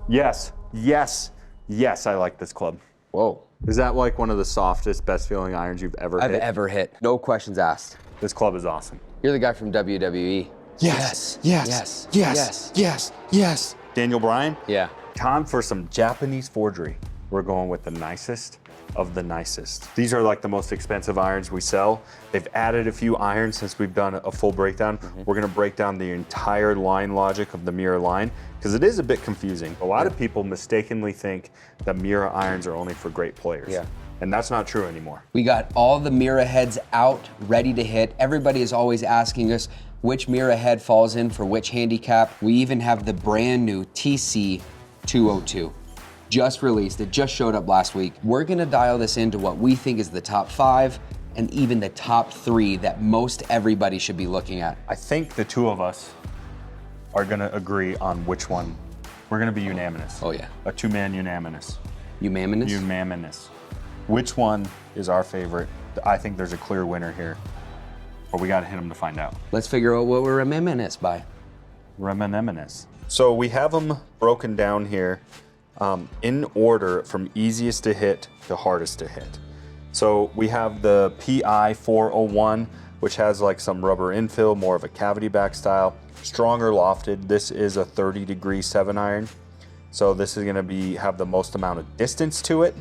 Yes, yes, yes, I like this club. Whoa. Is that like one of the softest, best feeling irons you've ever hit? I've ever hit. No questions asked. This club is awesome. You're the guy from WWE. Yes, yes, yes, yes, yes. Daniel Bryan? Yeah. Time for some Japanese forgery. We're going with the nicest of the nicest. These are like the most expensive irons we sell. They've added a few irons since we've done a full breakdown. We're gonna break down the entire line logic of the Miura line because it is a bit confusing. A lot of people mistakenly think that Miura irons are only for great players. Yeah. And that's not true anymore. We got all the Miura heads out, ready to hit. Everybody is always asking us which Miura head falls in for which handicap. We even have the brand new TC 202. Just released, it just showed up last week. We're gonna dial this into what we think is the top 5 and even the top 3 that most everybody should be looking at. I think the two of us are gonna agree on which one. We're gonna be unanimous. Oh yeah. A two-man unanimous. Unanimous? Unanimous. Which one is our favorite? I think there's a clear winner here, but we gotta hit them to find out. Let's figure out what we're reminiscent by. Reminiscence. So we have them broken down here in order from easiest to hit to hardest to hit. So we have the PI 401, which has like some rubber infill, more of a cavity back style, stronger lofted. This is a 30-degree 7-iron. So this is gonna have the most amount of distance to it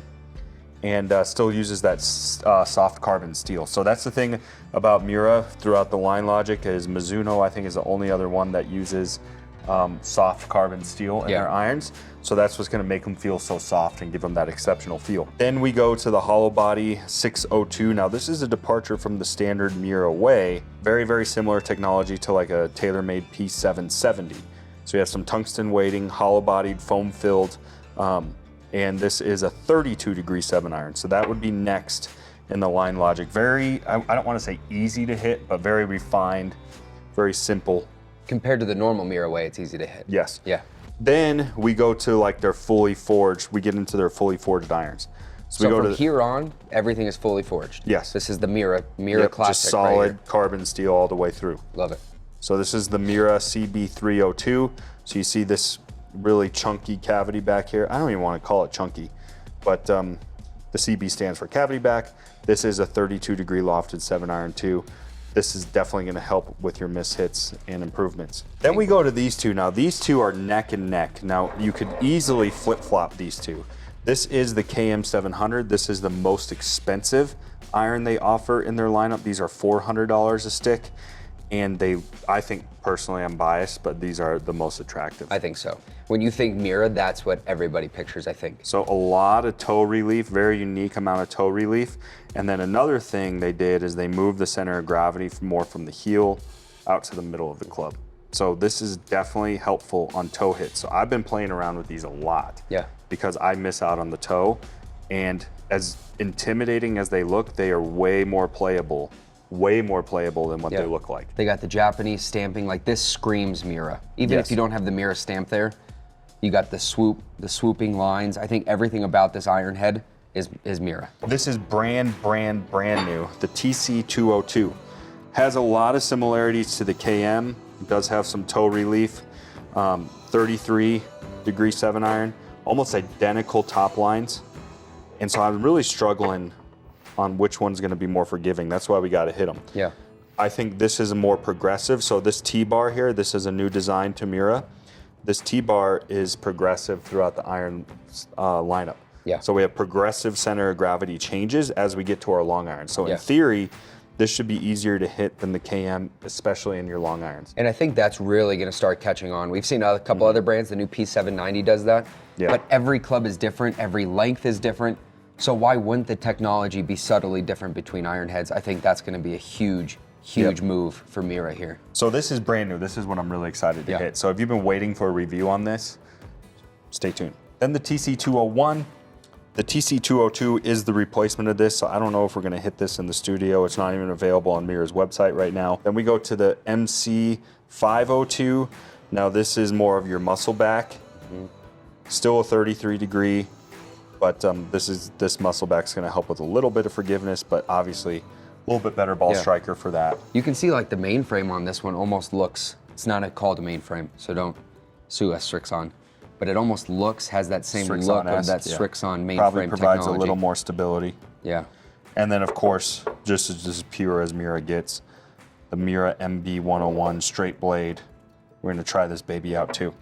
and still uses that soft carbon steel. So that's the thing about Miura throughout the line logic is Mizuno, I think, is the only other one that uses soft carbon steel in their irons. So that's what's gonna make them feel so soft and give them that exceptional feel. Then we go to the hollow body 602. Now this is a departure from the standard Miura way. Very, very similar technology to like a TaylorMade P770. So you have some tungsten weighting, hollow bodied, foam filled, and this is a 32-degree 7-iron. So that would be next in the line logic. Very, I don't wanna say easy to hit, but very refined, very simple. Compared to the normal Miura way, it's easy to hit. Yes. Yeah. Then we go to like their fully forged, we get into their fully forged irons. So we go from to here on, everything is fully forged. Yes. This is the Miura Classic. Just solid carbon steel all the way through. Love it. So this is the Miura CB302. So you see this really chunky cavity back here. I don't even want to call it chunky, but the CB stands for cavity back. This is a 32-degree lofted 7-iron too. This is definitely going to help with your miss hits and improvements. Then we go to these two. Now these two are neck and neck. Now you could easily flip-flop these two. This is the KM700. This is the most expensive iron they offer in their lineup. These are $400 a stick. And I think personally, I'm biased, but these are the most attractive. I think so. When you think Miura, that's what everybody pictures, I think. So a lot of toe relief, very unique amount of toe relief. And then another thing they did is they moved the center of gravity more from the heel out to the middle of the club. So this is definitely helpful on toe hits. So I've been playing around with these a lot. Yeah. Because I miss out on the toe. And as intimidating as they look, they are way more playable than what they look like. They got the Japanese stamping, like this screams Miura. Even if you don't have the Miura stamp there, you got the swooping lines. I think everything about this iron head is Miura. This is brand new. The TC202 has a lot of similarities to the KM. It does have some toe relief, 33-degree 7-iron, almost identical top lines. And so I'm really struggling on which one's gonna be more forgiving. That's why we gotta hit them. Yeah. I think this is a more progressive. So this T-bar here, this is a new design to Miura. This T-bar is progressive throughout the iron lineup. Yeah. So we have progressive center of gravity changes as we get to our long irons. So in theory, this should be easier to hit than the KM, especially in your long irons. And I think that's really gonna start catching on. We've seen a couple other brands, the new P790 does that. Yeah. But every club is different, every length is different. So why wouldn't the technology be subtly different between iron heads? I think that's gonna be a huge move for Miura here. So this is brand new. This is what I'm really excited to hit. So if you've been waiting for a review on this, stay tuned. Then the TC201. The TC202 is the replacement of this, so I don't know if we're gonna hit this in the studio. It's not even available on Miura's website right now. Then we go to the MC502. Now this is more of your muscle back. Still a 33-degree. But this muscle back's gonna help with a little bit of forgiveness, but obviously a little bit better ball striker for that. You can see like the mainframe on this one almost looks, it's not called a mainframe, so don't sue us, Strixon. but it almost has that same look of that Strixon mainframe Probably provides technology. a little more stability. Yeah. And then, of course, just as pure as Miura gets, the Miura MB101 straight blade. We're going to try this baby out too.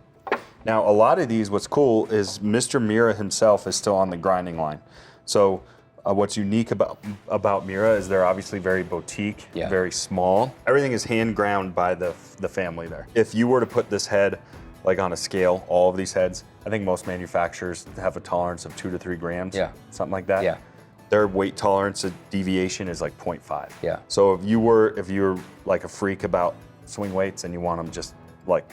Now, a lot of these, what's cool is Mr. Miura himself is still on the grinding line. So what's unique about Miura is they're obviously very boutique, very small. Everything is hand ground by the family there. If you were to put this head like on a scale, all of these heads, I think most manufacturers have a tolerance of 2 to 3 grams, something like that. Yeah. Their weight tolerance deviation is like 0.5. Yeah. So if you're like a freak about swing weights and you want them just like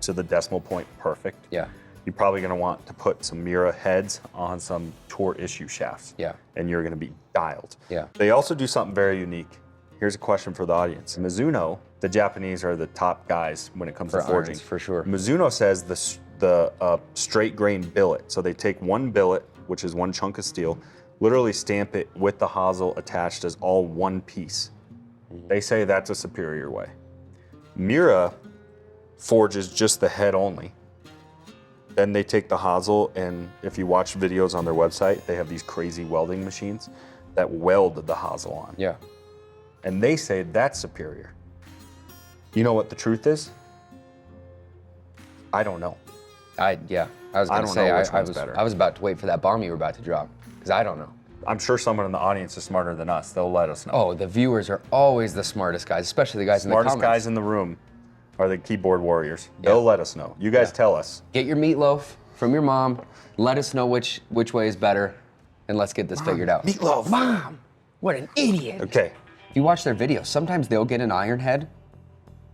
to the decimal point perfect, you're probably going to want to put some Miura heads on some tour issue shafts. And you're going to be dialed. They also do something very unique. Here's a question for the audience. Mizuno, the Japanese are the top guys when it comes to forging. Irons, for sure. Mizuno says the straight grain billet. So they take one billet, which is one chunk of steel, literally stamp it with the hosel attached as all one piece. They say that's a superior way. Miura forges just the head only. Then they take the hosel, and if you watch videos on their website, they have these crazy welding machines that weld the hosel on. And they say that's superior. You know what the truth is? I don't know. I was gonna say I was about to wait for that bomb you were about to drop, because I don't know. I'm sure someone in the audience is smarter than us. They'll let us know. Oh, the viewers are always the smartest guys, especially the guys in the comments. Smartest guys in the room are the keyboard warriors. They'll let us know. You guys tell us. Get your meatloaf from your mom. Let us know which way is better, and let's get this figured out. Meatloaf. Mom, what an idiot. Okay. If you watch their videos, sometimes they'll get an iron head,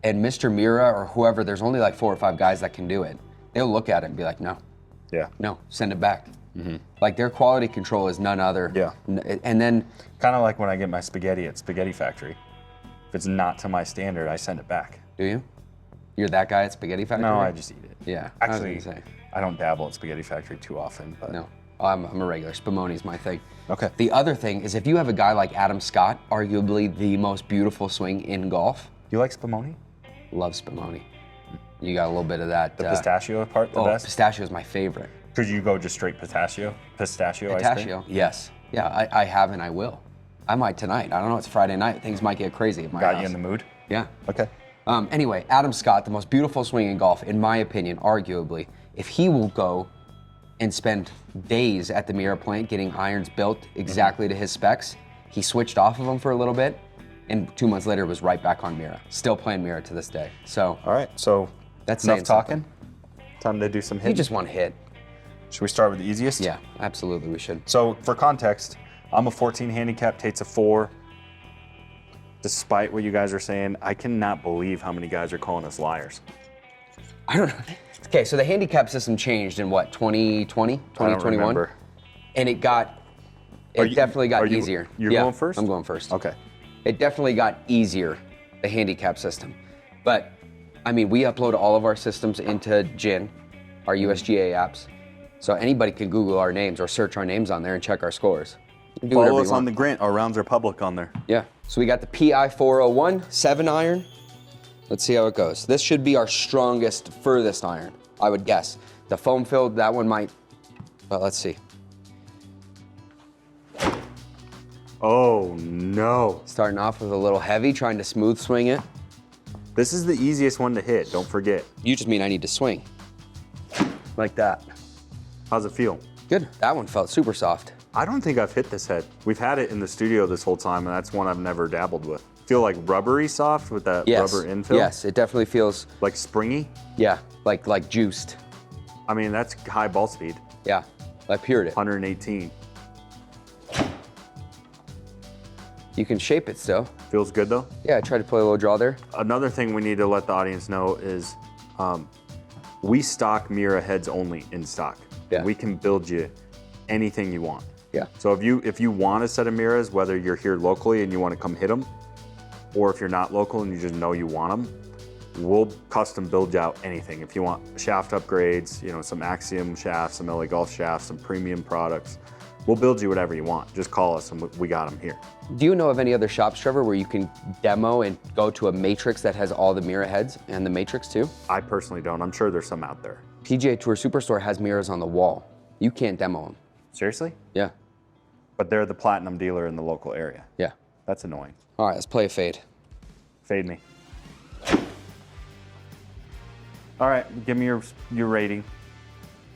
and Mr. Miura or whoever, there's only like 4 or 5 guys that can do it. They'll look at it and be like, no. No, send it back. Like their quality control is none other. And then kind of like when I get my spaghetti at Spaghetti Factory. If it's not to my standard, I send it back. Do you? You're that guy at Spaghetti Factory? No, I just eat it. Yeah. Actually, I don't dabble at Spaghetti Factory too often, but no. I'm a regular. Spumoni's my thing. Okay. The other thing is if you have a guy like Adam Scott, arguably the most beautiful swing in golf. You like Spumoni? Love Spumoni. You got a little bit of that. The pistachio part, the best? Pistachio is my favorite. Could you go just straight pistachio? Pistachio ice cream? Yes. Yeah, I have and I will. I might tonight. I don't know, it's Friday night. Things might get crazy at my house. Got you in the mood? Yeah. Okay. Anyway, Adam Scott, the most beautiful swing in golf, in my opinion, arguably. If he will go and spend days at the Miura plant getting irons built exactly to his specs, he switched off of them for a little bit, and 2 months later was right back on Miura. Still playing Miura to this day. So. All right, so that's enough talking. Time to do some hitting. You just want to hit. Should we start with the easiest? Yeah, absolutely, we should. So for context, I'm a 14 handicap, Tate's a 4. Despite what you guys are saying, I cannot believe how many guys are calling us liars. I don't know. Okay, so the handicap system changed in what, 2020, 2021? I don't remember. And it definitely got easier. You're going first? I'm going first. Okay. It definitely got easier, the handicap system. But, I mean, we upload all of our systems into GIN, our USGA apps. So anybody can Google our names or search our names on there and check our scores. Do Follow us on the Grant. Our rounds are public on there. Yeah. So we got the PI 401 7 iron. Let's see how it goes. This should be our strongest, furthest iron, I would guess. The foam filled, that one might, but let's see. Oh no. Starting off with a little heavy, trying to smooth swing it. This is the easiest one to hit, don't forget. You just mean I need to swing. Like that. How's it feel? Good. That one felt super soft. I don't think I've hit this head. We've had it in the studio this whole time, and that's one I've never dabbled with. Feel like rubbery soft with that rubber infill? Yes, it definitely feels... Like springy? Yeah, like juiced. I mean, that's high ball speed. Yeah, like Puritan. 118. You can shape it still. Feels good though? Yeah, I tried to play a little draw there. Another thing we need to let the audience know is we stock Miura heads only in stock. Yeah. We can build you anything you want. Yeah. So if you want a set of Miuras, whether you're here locally and you want to come hit them, or if you're not local and you just know you want them, we'll custom build you out anything. If you want shaft upgrades, you know, some Axiom shafts, some LA Golf shafts, some premium products, we'll build you whatever you want. Just call us and we got them here. Do you know of any other shops, Trevor, where you can demo and go to a matrix that has all the Miura heads and the matrix too? I personally don't. I'm sure there's some out there. PGA Tour Superstore has mirrors on the wall. You can't demo them. Seriously? Yeah. But they're the platinum dealer in the local area. Yeah. That's annoying. All right, let's play a fade. Fade me. All right, give me your rating.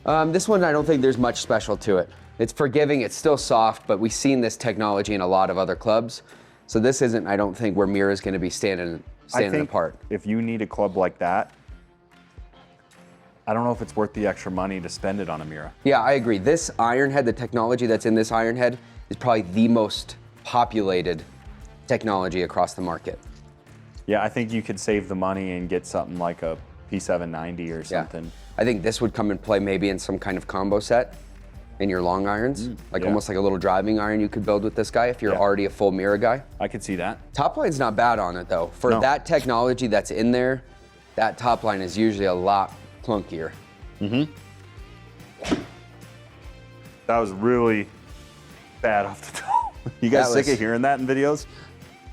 This one, I don't think there's much special to it. It's forgiving, it's still soft, but we've seen this technology in a lot of other clubs. So this isn't, I don't think, where Miura's gonna be standing apart. If you need a club like that, I don't know if it's worth the extra money to spend it on a Miura. Yeah, I agree. This iron head, the technology that's in this iron head, is probably the most populated technology across the market. Yeah, I think you could save the money and get something like a P790 or something. Yeah. I think this would come and play maybe in some kind of combo set in your long irons, almost like a little driving iron you could build with this guy if you're already a full Miura guy. I could see that. Top line's not bad on it though. For that technology that's in there, that top line is usually a lot clunkier. That was really bad off the top. You guys sick of hearing that in videos?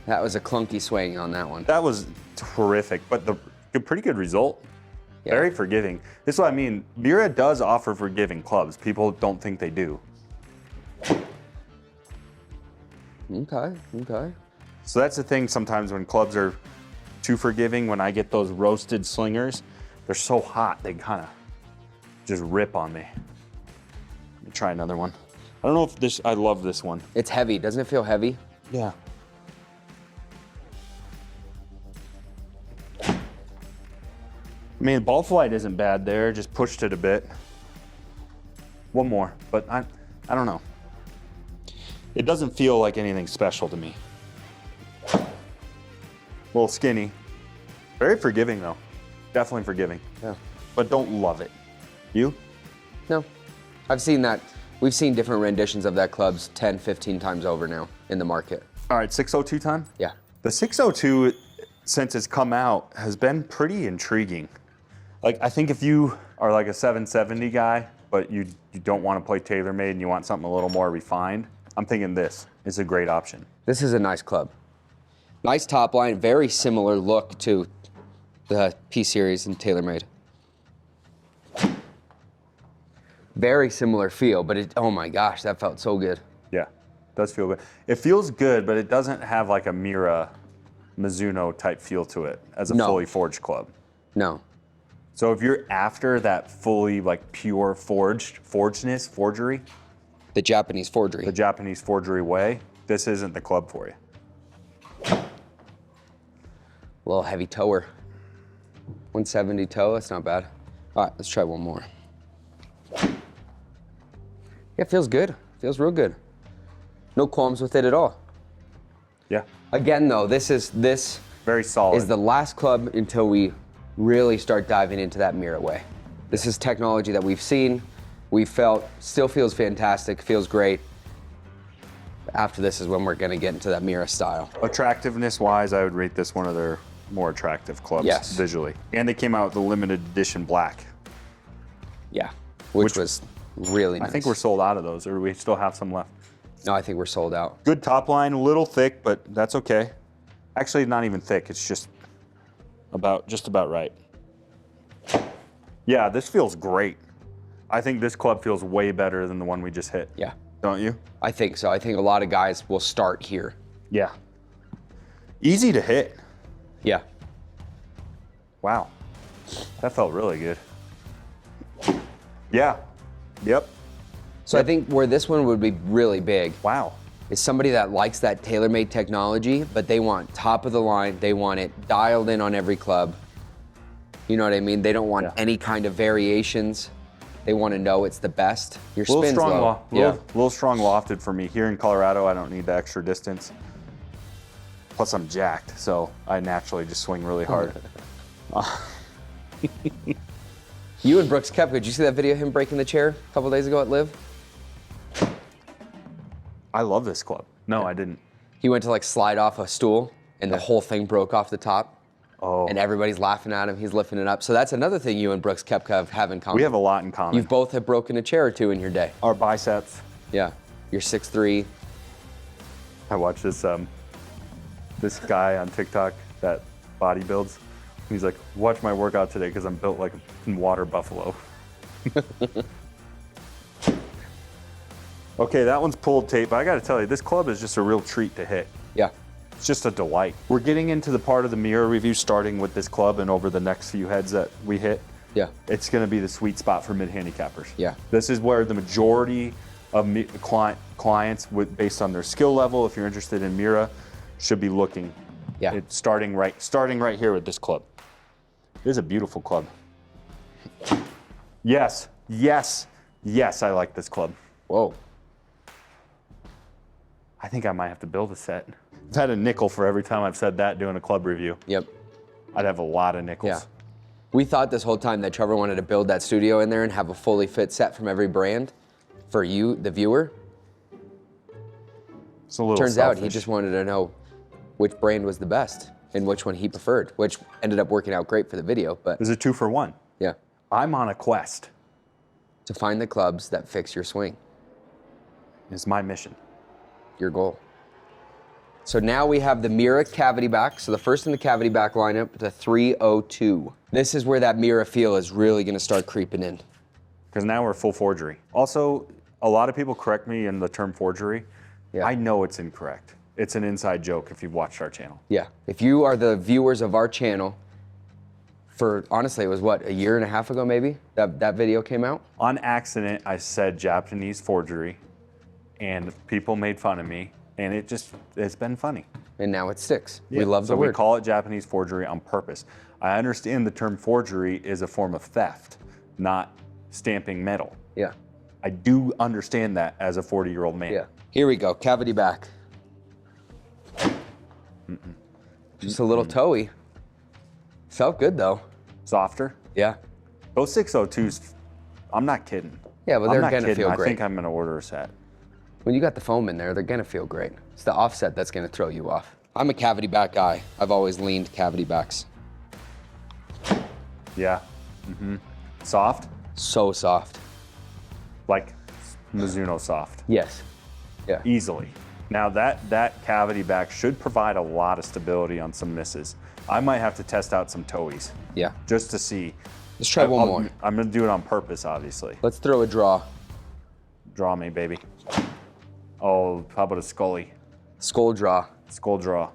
That was a clunky swing on that one. That was terrific, but pretty good result. Yeah. Very forgiving. This is what I mean. Miura does offer forgiving clubs. People don't think they do. Okay. So that's the thing sometimes when clubs are too forgiving, when I get those roasted slingers, they're so hot, they kind of just rip on me. Let me try another one. I don't know if I love this one. It's heavy, doesn't it feel heavy? Yeah. I mean, ball flight isn't bad there, just pushed it a bit. One more, but I don't know. It doesn't feel like anything special to me. A little skinny. Very forgiving though. Definitely forgiving. Yeah. But don't love it. You? No. I've seen that. We've seen different renditions of that clubs 10, 15 times over now in the market. All right, 602 time? Yeah. The 602, since it's come out, has been pretty intriguing. Like, I think if you are like a 770 guy, but you don't want to play TaylorMade and you want something a little more refined, I'm thinking this is a great option. This is a nice club. Nice top line, very similar look to the P Series and TaylorMade. Very similar feel, but oh my gosh, that felt so good. Yeah, does feel good. It feels good, but it doesn't have like a Miura Mizuno type feel to it as a fully forged club. No. So if you're after that fully like pure forgery, the Japanese forgery. The Japanese forgery way, this isn't the club for you. A little heavy tower. 170 toe, that's not bad. All right, let's try one more. Yeah, it feels good. Feels real good. No qualms with it at all. Yeah. Again though, this very solid. Is the last club until we really start diving into that Miura way. This is technology that we've seen, we felt, still feels fantastic, feels great. After this is when we're gonna get into that Miura style. Attractiveness wise, I would rate this one of their more attractive clubs visually. And they came out with the limited edition black. Yeah, which was really nice. I think we're sold out of those, or we still have some left. No, I think we're sold out. Good top line, a little thick, but that's okay. Actually, not even thick, it's just about right. Yeah, this feels great. I think this club feels way better than the one we just hit. Yeah. Don't you? I think so. I think a lot of guys will start here. Yeah. Easy to hit. Yeah. Wow. That felt really good. Yeah. Yep. So I think where this one would be really big. Wow. Is somebody that likes that TaylorMade technology, but they want top of the line, they want it dialed in on every club. You know what I mean? They don't want any kind of variations. They want to know it's the best. Your spin's low. Little strong lofted for me. Here in Colorado, I don't need the extra distance. Plus I'm jacked, so I naturally just swing really hard. You and Brooks Koepka, did you see that video of him breaking the chair a couple days ago at Live? I love this club. No, I didn't. He went to like slide off a stool and the whole thing broke off the top. Oh. And everybody's laughing at him, he's lifting it up. So that's another thing you and Brooks Koepka have in common. We have a lot in common. You've both have broken a chair or two in your day. Our biceps. Yeah, you're 6'3". I watched this guy on TikTok that bodybuilds. He's like, watch my workout today because I'm built like a water buffalo. Okay, that one's pulled tape, but I gotta tell you, this club is just a real treat to hit. Yeah. It's just a delight. We're getting into the part of the Miura review starting with this club and over the next few heads that we hit. Yeah. It's gonna be the sweet spot for mid-handicappers. Yeah. This is where the majority of clients, based on their skill level, if you're interested in Miura, should be looking. Yeah. It's starting right here with this club. It is a beautiful club. Yes, yes, yes, I like this club. Whoa. I think I might have to build a set. I've had a nickel for every time I've said that doing a club review. Yep. I'd have a lot of nickels. Yeah. We thought this whole time that Trevor wanted to build that studio in there and have a fully fit set from every brand for you, the viewer. It's a little Turns selfish. out he just wanted to know which brand was the best and which one he preferred, which ended up working out great for the video, but It was a 2-for-1. yeah. I'm on a quest. To find the clubs that fix your swing, It's my mission. your goal. So now we have the Miura cavity back. So the first in the cavity back lineup, the 302. This is where that Miura feel is really gonna start creeping in. Because now we're full forgery. Also, a lot of people correct me in the term forgery. Yeah. I know it's incorrect. It's an inside joke if you've watched our channel. Yeah, if you are the viewers of our channel, for honestly, it was what, a year and a half ago maybe, that video came out? On accident, I said Japanese forgery, and people made fun of me, and it's been funny. And now it sticks. We love the So word. we call it Japanese forgery on purpose. I understand the term forgery is a form of theft, not stamping metal. Yeah, I do understand that as a 40-year-old man. yeah. Here we go, cavity back. Just a little toey. Felt good though. Softer. Yeah. Those 602s, I'm not kidding. Yeah, but I'm they're not gonna kidding. feel I great. think I'm gonna order a set. When you got the foam in there, they're gonna feel great. It's the offset that's gonna throw you off. I'm a cavity back guy. I've always leaned cavity backs. Yeah. Soft, So soft. like Mizuno soft, Yes. Yeah. easily. Now that cavity back should provide a lot of stability on some misses. I might have to test out some toeies Yeah. just to see. Let's try one more. I'm gonna do it on purpose, obviously. Let's throw a draw. Draw me, baby. Oh, how about a Scully? Skull draw. Skull draw.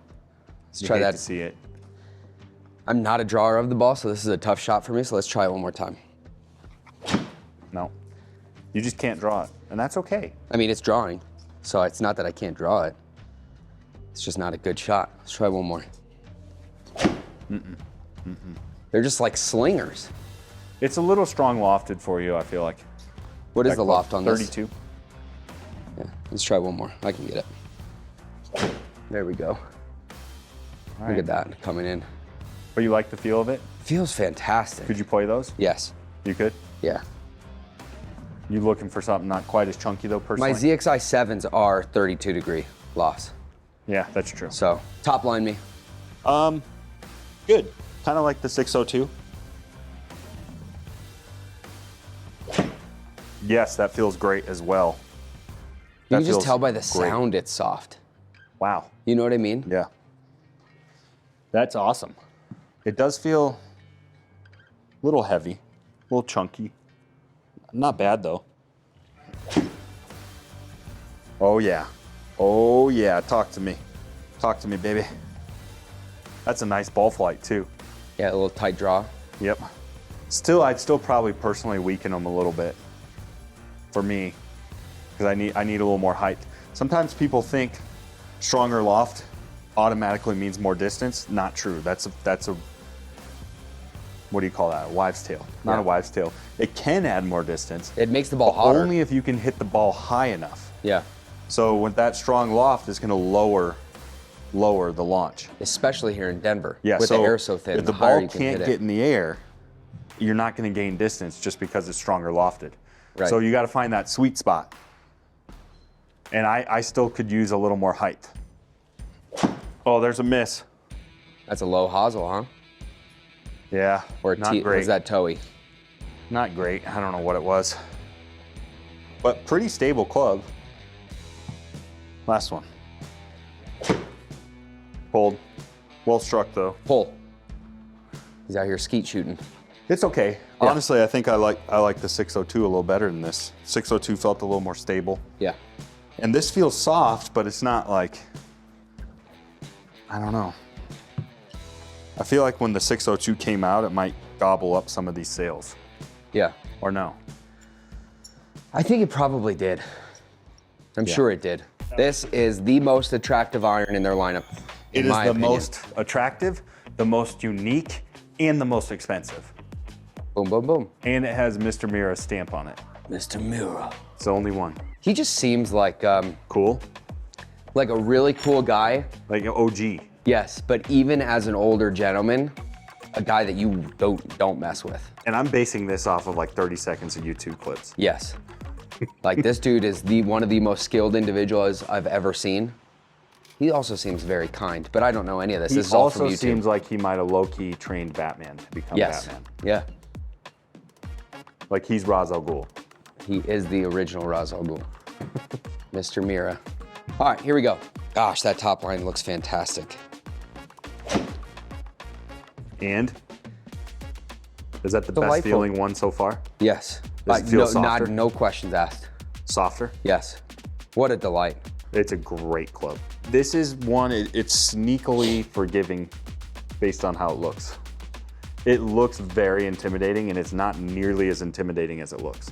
Let's try hate that. to see it. I'm not a drawer of the ball, so this is a tough shot for me, so let's try it one more time. No. You just can't draw it, and that's okay. I mean, it's drawing, so it's not that I can't draw it. It's just not a good shot. Let's try one more. They're just like slingers. It's a little strong lofted for you, I feel like. What is That the club, loft on this? 32. Yeah, let's try one more. I can get it. There we go. All Look right. at that coming in. But you like the feel of it? Feels fantastic. Could you play those? Yes. You could? Yeah. You looking for something not quite as chunky though, personally? My ZXi 7s are 32 degree loss. Yeah, that's true. So top line me. Good. Kind of like the 602. Yes, that feels great as well. You That can just feels tell by the great. sound it's soft. Wow. You know what I mean? Yeah. That's awesome. It does feel a little heavy, a little chunky. Not bad though. Oh yeah. Oh yeah, talk to me. Talk to me, baby. That's a nice ball flight too. Yeah, a little tight draw. Yep. I'd still probably personally weaken them a little bit for me, because I need a little more height. Sometimes people think stronger loft automatically means more distance. Not true. That's a what do you call that? A wives' tale. Not Yeah. a wives' tale. It can add more distance. It makes the ball hotter. Only if you can hit the ball high enough. Yeah. So with that strong loft, it's going to lower the launch. Especially here in Denver. Yeah, With so the air so thin, if the higher ball you can can't hit get it. in the air, you're not going to gain distance just because it's stronger lofted. Right. So you got to find that sweet spot. And I still could use a little more height. Oh, there's a miss. That's a low hosel, huh? Yeah, Or not great. was that toey? Not great. I don't know what it was. But pretty stable club. Last one. Pulled. Well struck though. Pull. He's out here skeet shooting. It's okay. Yeah. Honestly, I think I like the 602 a little better than this. 602 felt a little more stable. Yeah. And this feels soft, but it's not like, I don't know. I feel like when the 602 came out, it might gobble up some of these sales. Yeah. Or no? I think it probably did. I'm sure it did. This is the most attractive iron in their lineup. It is the most attractive, the most unique, and the most expensive. Boom, boom, boom. And it has Mr. Miura's stamp on it. Mr. Miura. It's the only one. He just seems like Cool. like a really cool guy. Like an OG. Yes, but even as an older gentleman, a guy that you don't mess with. And I'm basing this off of like 30 seconds of YouTube clips. Yes. Like this dude is one of the most skilled individuals I've ever seen. He also seems very kind, but I don't know any of this. This is all from also YouTube. seems like he might have low-key trained Batman to become Batman. Yeah. Like he's Ra's al Ghul. He is the original Ra's al Ghul. Mr. Miura. All right, here we go. Gosh, that top line looks fantastic. And is that the best Delightful. feeling one so far? Yes. Does it feel softer? No questions asked. Softer? Yes. What a delight. It's a great club. This is one, it's sneakily forgiving based on how it looks. It looks very intimidating, and it's not nearly as intimidating as it looks.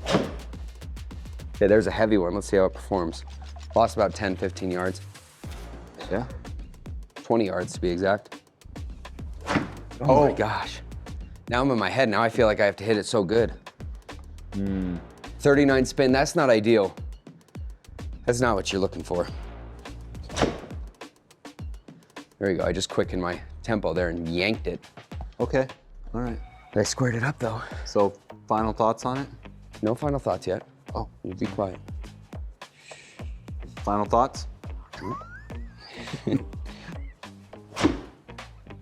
Okay, there's a heavy one. Let's see how it performs. Lost about 10, 15 yards. Yeah. 20 yards to be exact. Oh my gosh. Now I'm in my head. Now I feel like I have to hit it so good. 39 spin, that's not ideal. That's not what you're looking for. There you go. I just quickened my tempo there and yanked it. Okay. All right. I squared it up though. So, final thoughts on it? No final thoughts yet. Oh, You be quiet. final thoughts?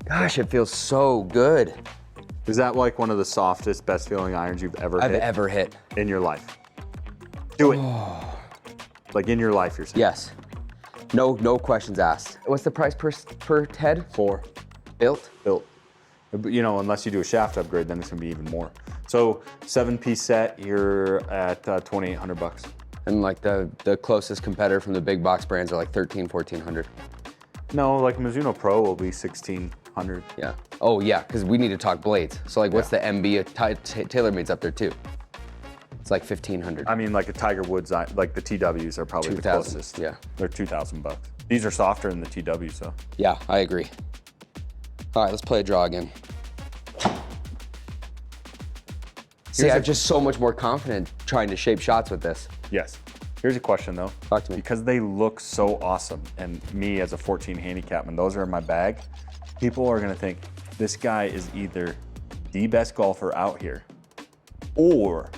Gosh, it feels so good. Is that like one of the softest, best feeling irons you've ever I've hit ever hit. in your life? Do it. Like in your life, you're saying? Yes. No questions asked. What's the price per head? 4. Built? Built. You know, unless you do a shaft upgrade, then it's gonna be even more. So 7-piece set, you're at $2,800. And like the closest competitor from the big box brands are like 13, 1400. No, like Mizuno Pro will be 1,600. Yeah. Oh yeah, because we need to talk blades. So like what's the MB? TaylorMade's up there too. It's like 1,500. I mean, like a Tiger Woods, like the TWs are probably the 2,000, closest. yeah. They're $2,000. These are softer than the TW, so. Yeah, I agree. All right, let's play a draw again. See, I'm just so much more confident trying to shape shots with this. Yes. Here's a question though. Talk to me. Because they look so awesome, and me as a 14 handicapman, those are in my bag, people are gonna think this guy is either the best golfer out here or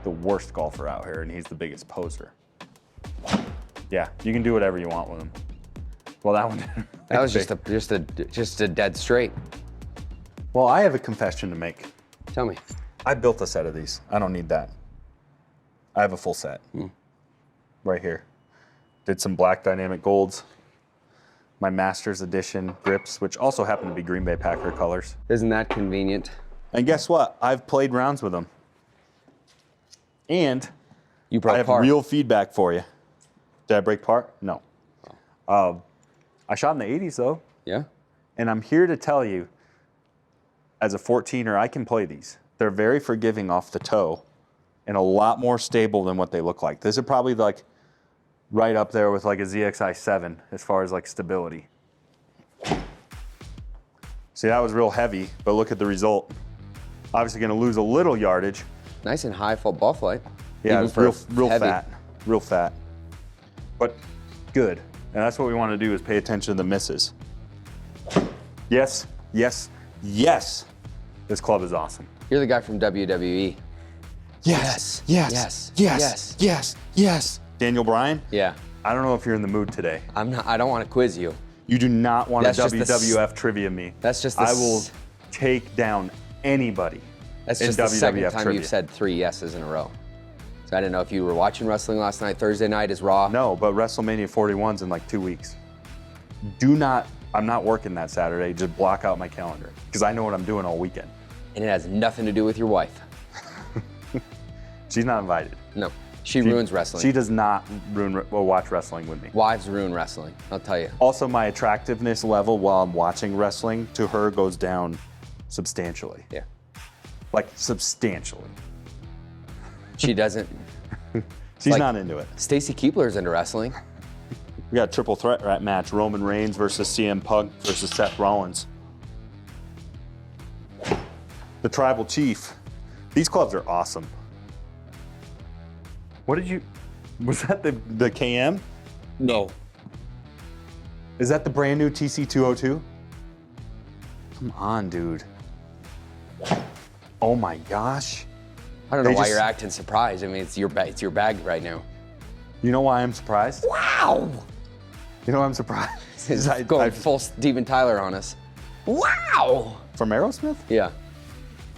the worst golfer out here, and he's the biggest poser. Yeah, you can do whatever you want with him. Well, that one. That was just a dead straight. Well, I have a confession to make. Tell me. I built a set of these. I don't need that. I have a full set. Right here. Did some black dynamic golds. My Masters Edition grips, which also happen to be Green Bay Packer colors. Isn't that convenient? And guess what? I've played rounds with them. And You I broke have par. real feedback for you. Did I break par? No. I shot in the 80s though. Yeah? And I'm here to tell you, as a 14er, I can play these. They're very forgiving off the toe and a lot more stable than what they look like. This is probably like right up there with like a ZXi 7 as far as like stability. See, that was real heavy, but look at the result. Obviously gonna lose a little yardage. Nice and high full ball flight. Yeah, Even it's for real heavy. fat, real fat. But good. And that's what we want to do is pay attention to the misses. Yes, yes, yes. This club is awesome. You're the guy from WWE. Yes, Yes, yes, yes, yes, yes. yes, yes. Daniel Bryan, Yeah. I don't know if you're in the mood today. I don't want to quiz you. You do not want That's to just the WWF trivia me. That's just the I will take down anybody That's in just the second WWF time trivia. you've said 3 yeses in a row. So I didn't know if you were watching wrestling last night. Thursday night is Raw. No, but WrestleMania 41's in like 2 weeks. I'm not working that Saturday. Just block out my calendar because I know what I'm doing all weekend. And it has nothing to do with your wife. She's not invited. No, she ruins wrestling. She does not watch wrestling with me. Wives ruin wrestling, I'll tell you. Also, my attractiveness level while I'm watching wrestling to her goes down substantially. Yeah. Like, substantially. She doesn't. She's like, not into it. Stacy Keebler's into wrestling. We got a triple threat match. Roman Reigns versus CM Punk versus Seth Rollins. The Tribal Chief. These clubs are awesome. What did you... Was that the KM? No. Is that the brand new TC202? Come on, dude. Oh my gosh. I don't know why you're acting surprised. I mean, it's your bag right now. You know why I'm surprised? Wow. You know why I'm surprised? He's going full Steven Tyler on us. Wow. From Aerosmith? Yeah.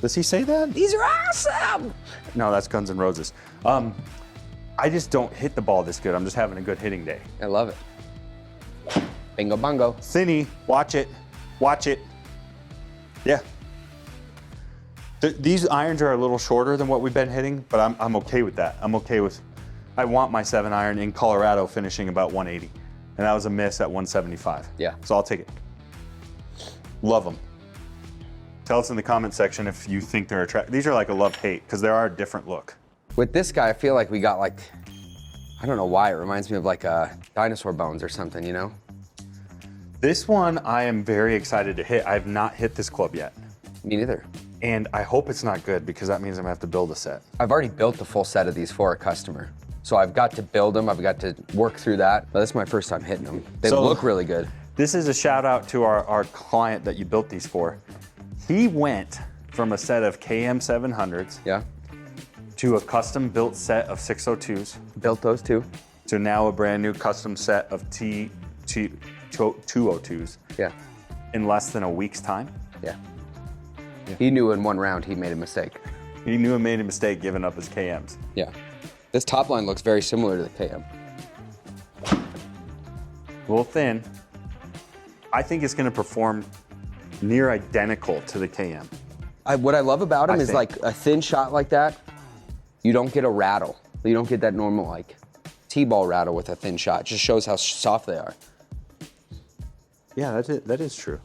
Does he say that? These are awesome. No, that's Guns N' Roses. I just don't hit the ball this good. I'm just having a good hitting day. I love it. Bingo bongo. Thinny, watch it. Watch it. Yeah. These irons are a little shorter than what we've been hitting, but I'm okay with that. I'm okay with, I want my 7-iron in Colorado finishing about 180. And that was a miss at 175. Yeah. So I'll take it. Love them. Tell us in the comment section if you think they're attractive. These are like a love-hate because they are a different look. With this guy, I feel like we got like, I don't know why, it reminds me of like dinosaur bones or something, you know? This one I am very excited to hit. I have not hit this club yet. Me neither. And I hope it's not good because that means I'm gonna have to build a set. I've already built the full set of these for a customer. So I've got to build them, I've got to work through that. But this is my first time hitting them. They look really good. This is a shout out to our client that you built these for. He went from a set of KM 700s Yeah. to a custom built set of 602s Built those too. to now a brand new custom set of T202s Yeah. in less than a week's time. Yeah. He knew in one round he made a mistake. He knew he made a mistake giving up his KMs. Yeah. This top line looks very similar to the KM. A little thin. I think it's gonna perform near identical to the KM. What I love about him is think. like a thin shot like that, you don't get a rattle. You don't get that normal like T-ball rattle with a thin shot. It just shows how soft they are. Yeah, that's it. That is true.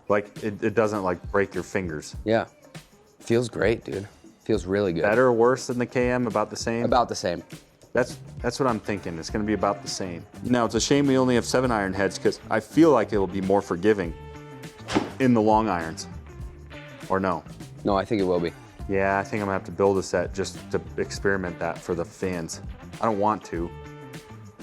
Like it doesn't like break your fingers. Yeah. Feels great, dude. Feels really good. Better or worse than the KM? About the same? About the same. That's what I'm thinking. It's gonna be about the same. Now it's a shame we only have 7-iron heads because I feel like it will be more forgiving in the long irons. Or no? No, I think it will be. Yeah, I think I'm gonna have to build a set just to experiment that for the fans. I don't want to.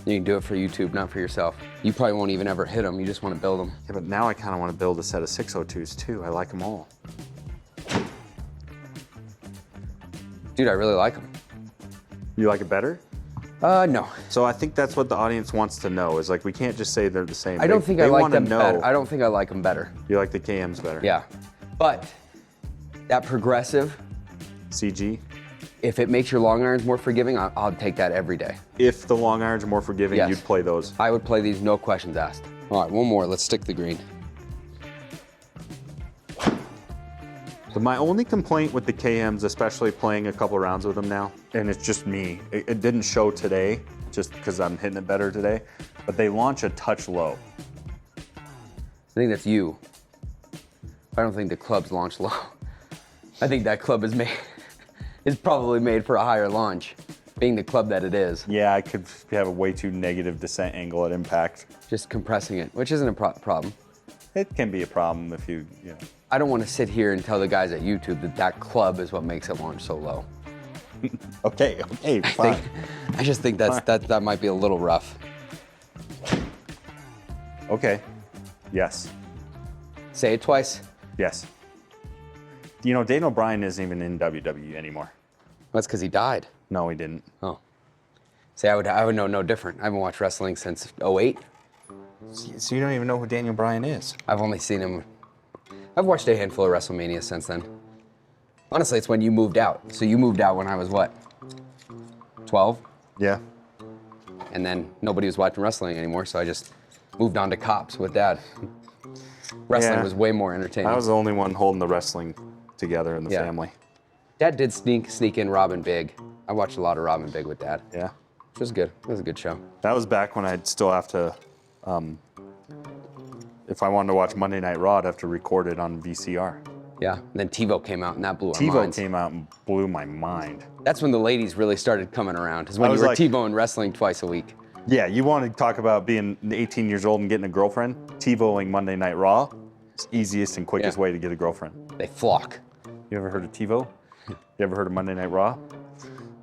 You can do it for YouTube, not for yourself. You probably won't even ever hit them. You just want to build them. Yeah, but now I kind of want to build a set of 602s too. I like them all. Dude, I really like them. You like it better? No. So I think that's what the audience wants to know is like we can't just say they're the same. I don't think I they like wanna them know better. I don't think I like them better. You like the KMs better? Yeah. But that progressive, CG? if it makes your long irons more forgiving, I'll take that every day. If the long irons are more forgiving, Yes. you'd play those. I would play these, no questions asked. All right, one more. Let's stick the green. So my only complaint with the KMs, especially playing a couple rounds with them now, and it's just me, it didn't show today, just because I'm hitting it better today, but they launch a touch low. I think that's you. I don't think the club's launch low. I think that club is probably made for a higher launch, being the club that it is. Yeah, I could have a way too negative descent angle at impact. Just compressing it, which isn't a problem. It can be a problem if you know. I don't want to sit here and tell the guys at YouTube that club is what makes it launch so low. Okay, fine. I just think that might be a little rough. Okay, yes, Say it twice. yes. You know, Daniel Bryan isn't even in WWE anymore. That's because he died. No, he didn't. Oh. See, I would know no different. I haven't watched wrestling since '08. So you don't even know who Daniel Bryan is? I've only seen him. I've watched a handful of WrestleMania since then. Honestly, it's when you moved out. So you moved out when I was what? 12? Yeah. And then nobody was watching wrestling anymore, so I just moved on to Cops with Dad. Wrestling Yeah. was way more entertaining. I was the only one holding the wrestling together in the Yeah. family. Dad did sneak in Robin Big. I watched a lot of Robin Big with Dad. Yeah. It was good. It was a good show. That was back when I'd still have to, if I wanted to watch Monday Night Raw, I'd have to record it on VCR. Yeah. And then TiVo came out and that blew our TiVo minds. came out and blew my mind. That's when the ladies really started coming around. Is when I you was were like- TiVoing wrestling twice a week. Yeah, you want to talk about being 18 years old and getting a girlfriend? TiVoing Monday Night Raw, it's the easiest and quickest Yeah. way to get a girlfriend. They flock. You ever heard of TiVo? You ever heard of Monday Night Raw?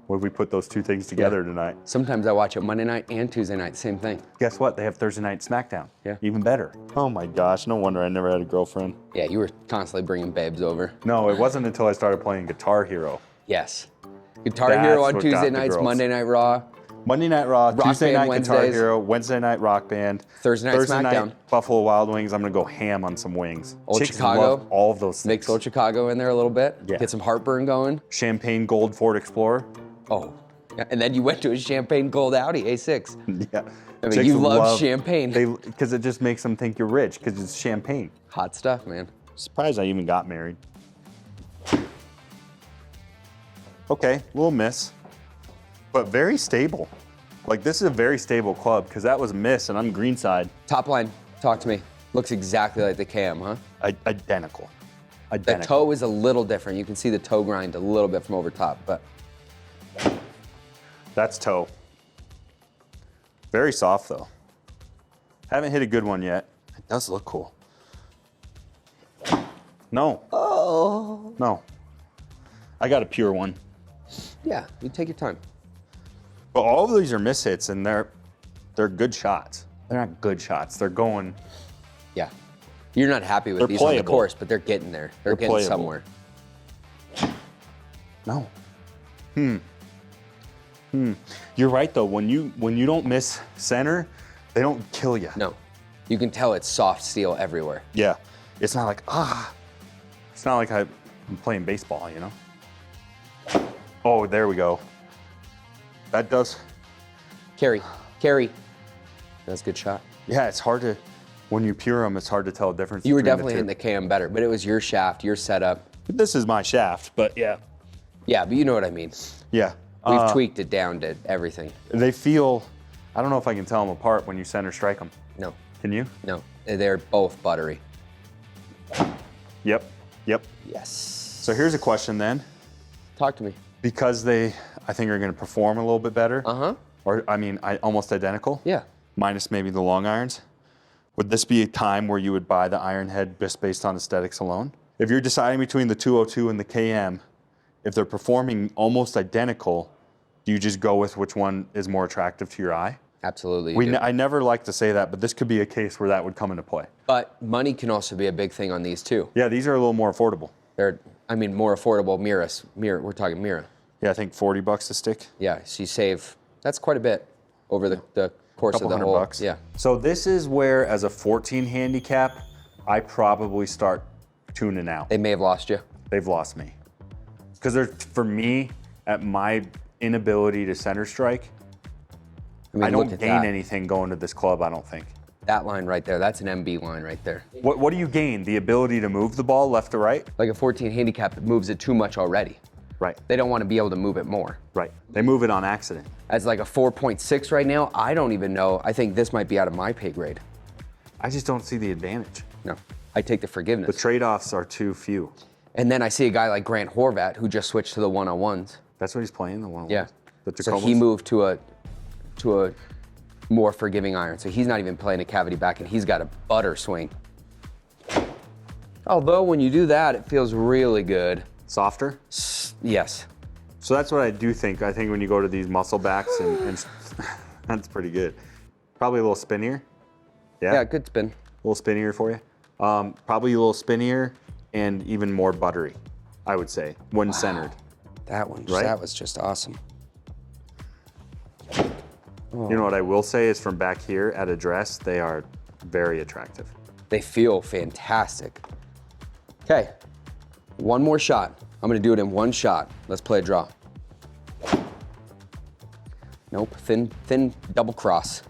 What if we put those two things together tonight? Sometimes I watch it Monday night and Tuesday night, same thing. Guess what? They have Thursday Night SmackDown. Yeah. Even better. Oh my gosh, no wonder I never had a girlfriend. Yeah, you were constantly bringing babes over. No, it wasn't until I started playing Guitar Hero. Yes. Guitar That's Hero on what got Tuesday the nights, girls. Monday Night Raw, Monday Night Raw, Tuesday Band Night Guitar Wednesdays. Hero, Wednesday Night Rock Band, Thursday Night SmackDown. Night Buffalo Wild Wings. I'm gonna go ham on some wings. Old Chicks Chicago. love all of those mix things. Old Chicago in there a little bit. Yeah. Get some heartburn going. Champagne Gold Ford Explorer. Oh. Yeah, and then you went to a Champagne Gold Audi A6. Yeah. I mean, you love champagne. Because it just makes them think you're rich because it's champagne. Hot stuff, man. Surprised I even got married. Okay, little miss, but very stable. Like this is a very stable club because that was a miss and I'm greenside. Top line, talk to me. Looks exactly like the cam, huh? Identical. The Identical. toe is a little different. You can see the toe grind a little bit from over top, but That's toe. Very soft though. Haven't hit a good one yet. It does look cool. No. Oh. No. I got a pure one. yeah, you take your time. But all of these are mishits and they're good shots. They're not good shots. They're going. Yeah. You're not happy with They're these on the playable. course, but they're getting there. They're getting playable. somewhere. No. You're right though. When you don't miss center, they don't kill you. No. You can tell it's soft steel everywhere. Yeah. It's not like It's not like I'm playing baseball, you know. Oh, there we go. That does. Carry. That's a good shot. Yeah, it's hard to. When you pure them, it's hard to tell the difference. You were between definitely the hitting the cam better, but it was your shaft, your setup. two. This is my shaft, but yeah. Yeah, but you know what I mean. Yeah. We've tweaked it down to everything. They feel. I don't know if I can tell them apart when you center strike them. No, Can you? no. They're both buttery. Yep. Yes. So here's a question then. Talk to me. Because they, I think, are going to perform a little bit better. Uh-huh. Or, almost identical. Yeah. Minus maybe the long irons. Would this be a time where you would buy the iron head just based on aesthetics alone? If you're deciding between the 202 and the KM, if they're performing almost identical, do you just go with which one is more attractive to your eye? Absolutely. you do. I never like to say that, but this could be a case where that would come into play. But money can also be a big thing on these too. Yeah, these are a little more affordable. They're, more affordable Miras. We're talking Miura. Yeah, I think $40 a stick. Yeah, so you save, that's quite a bit over the course of Couple the $100. whole. Yeah. So this is where, as a 14 handicap, I probably start tuning out. They may have lost you. They've lost me. Because for me, at my inability to center strike, I look don't at gain that. anything going to this club, I don't think. That line right there, that's an MB line right there. What do you gain? The ability to move the ball left to right? Like a 14 handicap moves it too much already. Right, They don't want to be able to move it more. right. They move it on accident. As like a 4.6 right now, I don't even know. I think this might be out of my pay grade. I just don't see the advantage. No, I take the forgiveness. The trade-offs are too few. And then I see a guy like Grant Horvat who just switched to the one-on-ones. That's what he's playing, the one. Yeah. The So he moved to a more forgiving iron. So he's not even playing a cavity back, and he's got a butter swing. Although when you do that, it feels really good. Softer? Yes. So that's what I do think. I think when you go to these muscle backs, and that's pretty good. Probably a little spinnier. Yeah, good spin. A little spinnier for you. Probably a little spinnier and even more buttery, I would say, when centered. That one, Right? that was just awesome. You know what I will say is from back here at address, they are very attractive. They feel fantastic. Okay, one more shot. I'm gonna do it in one shot. Let's play a draw. Nope, thin double cross.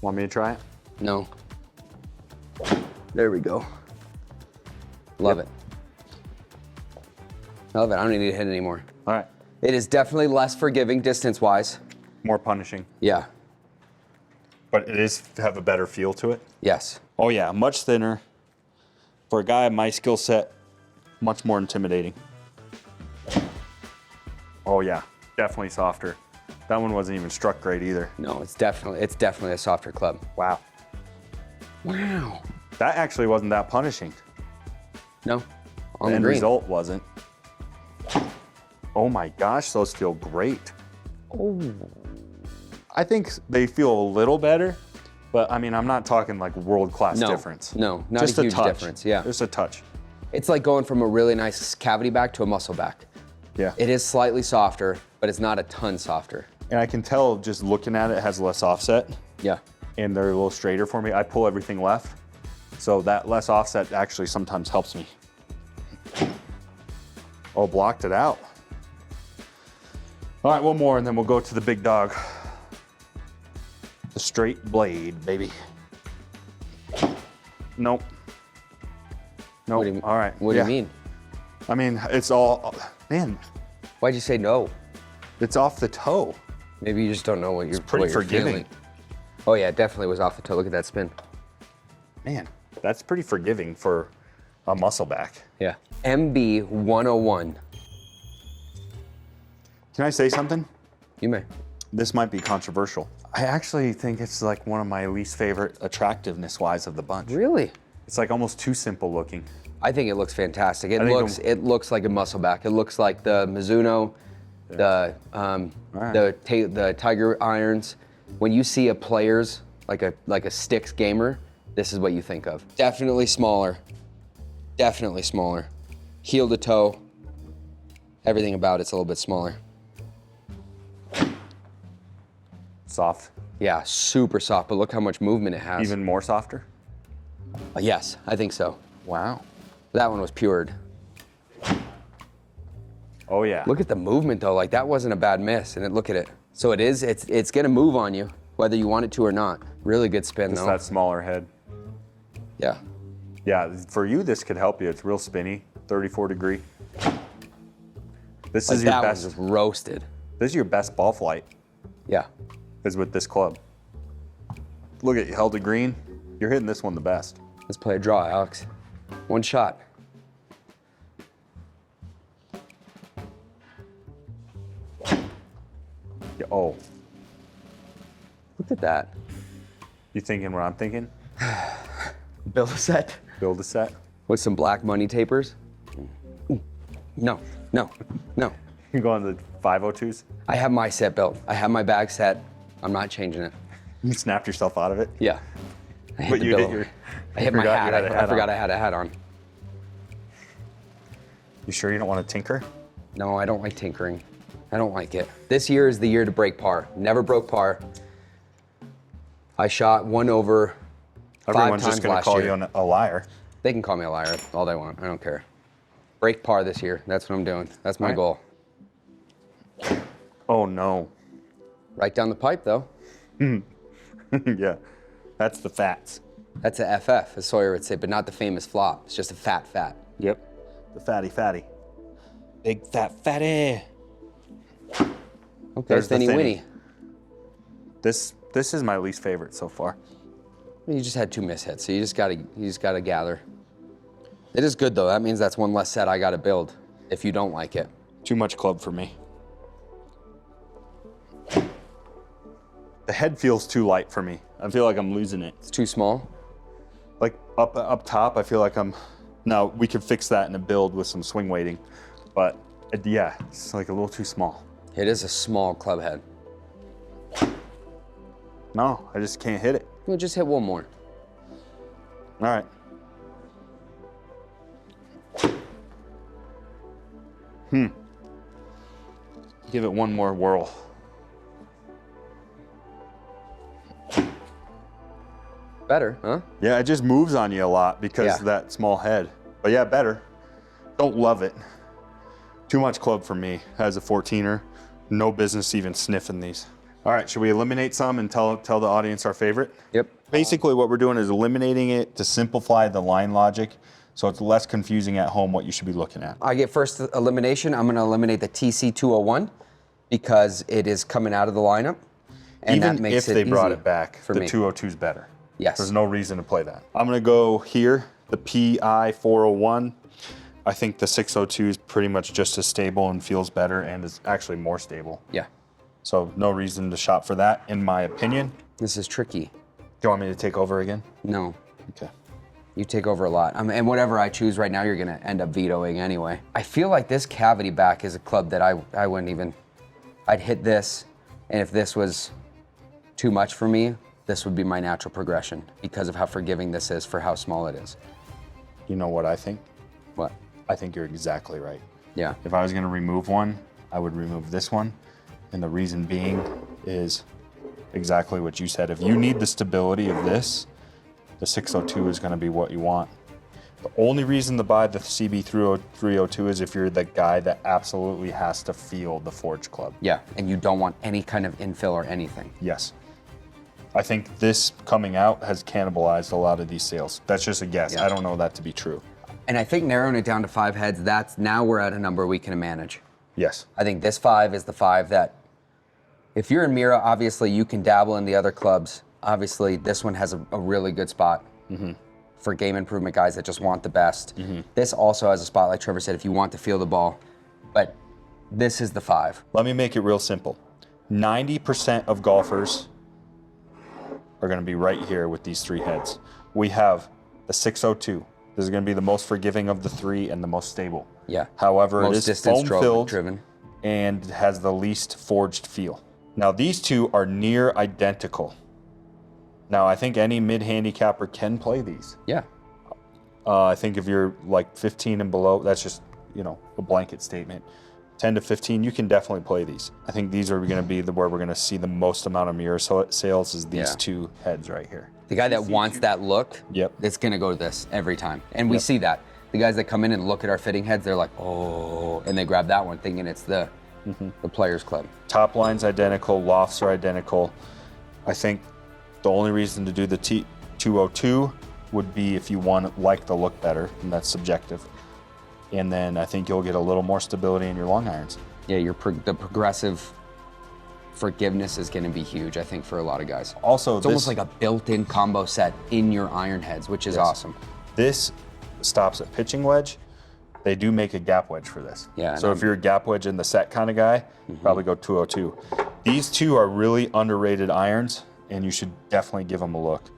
Want me to try it? No. There we go. Love it. I love it. I don't need to hit anymore. All right. It is definitely less forgiving distance-wise. More punishing. Yeah. But it is have a better feel to it. Yes. Oh yeah, much thinner. For a guy of my skill set, much more intimidating. Oh yeah, definitely softer. That one wasn't even struck great either. No, it's definitely a softer club. Wow. Wow. That actually wasn't that punishing. No. On The the end green. result wasn't. Oh my gosh, those feel great. Oh. I think they feel a little better, but I mean, I'm not talking like world-class difference. No, not Just a huge touch. difference. Yeah. Just a touch. It's like going from a really nice cavity back to a muscle back. Yeah. It is slightly softer, but it's not a ton softer. And I can tell just looking at it, it has less offset. Yeah. And they're a little straighter for me. I pull everything left. So that less offset actually sometimes helps me. Oh, blocked it out. All right, one more and then we'll go to the big dog. The straight blade, baby. Nope. Nope. All right. What do you mean? I mean, it's all, man, Why'd you say no? it's off the toe. Maybe you just don't know what you're, Pretty what you're forgiving. feeling. Oh yeah, it definitely was off the toe. Look at that spin. Man, that's pretty forgiving for a muscle back. Yeah. MB 101. Can I say something? You may. This might be controversial. I actually think it's like one of my least favorite attractiveness-wise of the bunch. Really? It's like almost too simple looking. I think it looks fantastic. It think it looks like a muscle back. It looks like the Mizuno, the Tiger irons. When you see a player's like a sticks gamer, this is what you think of. Definitely smaller. Definitely smaller. Heel to toe. Everything about it's a little bit smaller. Soft. Yeah, super soft, but look how much movement it has. Even more softer? Yes, I think so. Wow. That one was pured. Oh yeah. Look at the movement though, like that wasn't a bad miss, and look at it. So it's gonna move on you, whether you want it to or not. Really good spin Just though. that smaller head. Yeah. Yeah, for you, this could help you. It's real spinny, 34 degree. This Like is your that best. one was roasted. This is your best ball flight, Yeah. is with this club. Look at you, held to green. You're hitting this one the best. Let's play a draw, Alex. One shot. Yeah, oh, Look at that. you thinking what I'm thinking? Build a set Build a set. with some black money tapers. No, no, no. You go on the 502s. I have my set built. I have my bag set. I'm not changing it. You snapped yourself out of it. Yeah. I hit But the you did bill. your. I hit my forgot hat. you had a hat I forgot on. I had a hat on. You sure you don't want to tinker? No, I don't like tinkering. I don't like it. This year is the year to break par. Never broke par. I shot one over Everyone's 5 just times gonna last call year. you a liar. They can call me a liar all they want. I don't care. Break par this year. That's what I'm doing. That's my All right. goal. Oh no. Right down the pipe, though. Yeah, that's the fats. That's a FF, as Sawyer would say, but not the famous flop. It's just a fat. Yep. The fatty. Big fat fatty. Okay, There's the Thinny thinny. Winnie. This is my least favorite so far. You just had 2 mishits, so you just gotta gather. It is good though. That means that's one less set I gotta build if you don't like it. Too much club for me. The head feels too light for me. I feel like I'm losing it. It's too small. Like up top, I feel like I'm. Now we could fix that in a build with some swing weighting, but yeah, it's like a little too small. It is a small club head. No, I just can't hit it. We'll just hit one more. All right. Give it one more whirl. Better, huh? Yeah, it just moves on you a lot because Yeah. of that small head. But yeah, better. Don't love it. Too much club for me as a 14er. No business even sniffing these. All right, should we eliminate some and tell the audience our favorite? Yep. Basically what we're doing is eliminating it to simplify the line logic so it's less confusing at home what you should be looking at. I get first elimination. I'm going to eliminate the TC201 because it is coming out of the lineup. And Even that makes if they brought easy it back, for the me. 202 is better. Yes. There's no reason to play that. I'm going to go here, the PI 401. I think the 602 is pretty much just as stable and feels better and is actually more stable. Yeah. So no reason to shop for that, in my opinion. This is tricky. Do you want me to take over again? No. Okay. You take over a lot. And whatever I choose right now, you're going to end up vetoing anyway. I feel like this cavity back is a club that I wouldn't even... I'd hit this, and if this was too much for me, this would be my natural progression because of how forgiving this is for how small it is. You know what I think? What? I think you're exactly right. Yeah. If I was going to remove one, I would remove this one. And the reason being is exactly what you said. If you need the stability of this, the 602 is going to be what you want. The only reason to buy the CB302 is if you're the guy that absolutely has to feel the forge club. Yeah, and you don't want any kind of infill or anything. Yes. I think this coming out has cannibalized a lot of these sales. That's just a guess. Yeah. I don't know that to be true. And I think narrowing it down to 5 heads, now we're at a number we can manage. Yes. I think this 5 is the 5 that, if you're in Miura, obviously you can dabble in the other clubs. Obviously, this one has a really good spot for game improvement guys that just want the best. This also has a spot, like Trevor said, if you want to feel the ball. But this is the 5. Let me make it real simple. 90% of golfers are going to be right here with these 3 heads. We have the 602. This is going to be the most forgiving of the 3 and the most stable. Yeah. However, Most it is distance foam filled driven. and has the least forged feel. Now these 2 are near identical. Now I think any mid-handicapper can play these. Yeah. I think if you're like 15 and below, that's just, a blanket statement. 10 to 15, you can definitely play these. I think these are going to be where we're going to see the most amount of Miura sales is these 2 heads right here. The guy that wants that look, Yep. it's going to go to this every time. And we see that. The guys that come in and look at our fitting heads, they're like, oh, and they grab that one thinking it's the Players Club. Top line's identical, lofts are identical. I think the only reason to do the T202 would be if you like the look better, and that's subjective. And then I think you'll get a little more stability in your long irons. Yeah, the progressive forgiveness is going to be huge, I think, for a lot of guys. Also, it's almost like a built-in combo set in your iron heads, which is awesome. This stops at pitching wedge. They do make a gap wedge for this. Yeah. So if you're a gap wedge in the set kind of guy, probably go 202. These 2 are really underrated irons, and you should definitely give them a look.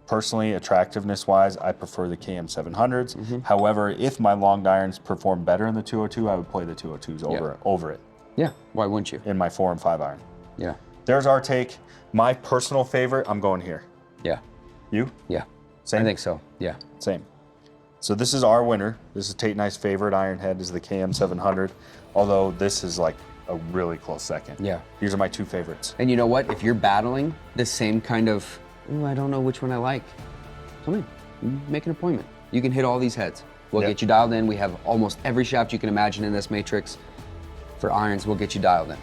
Personally, attractiveness-wise, I prefer the KM700s. However, if my long irons perform better in the 202, I would play the 202s over it. Yeah, why wouldn't you? In my 4 and 5 iron. Yeah. There's our take. My personal favorite, I'm going here. Yeah. You? Yeah. Same? I think so, yeah. Same. So this is our winner. This is Tate and I's favorite iron head is the KM700, although this is like a really close second. Yeah. These are my 2 favorites. And you know what? If you're battling the same kind of, I don't know which one I like, come in, make an appointment. You can hit all these heads. We'll get you dialed in. We have almost every shaft you can imagine in this matrix. For irons, we'll get you dialed in.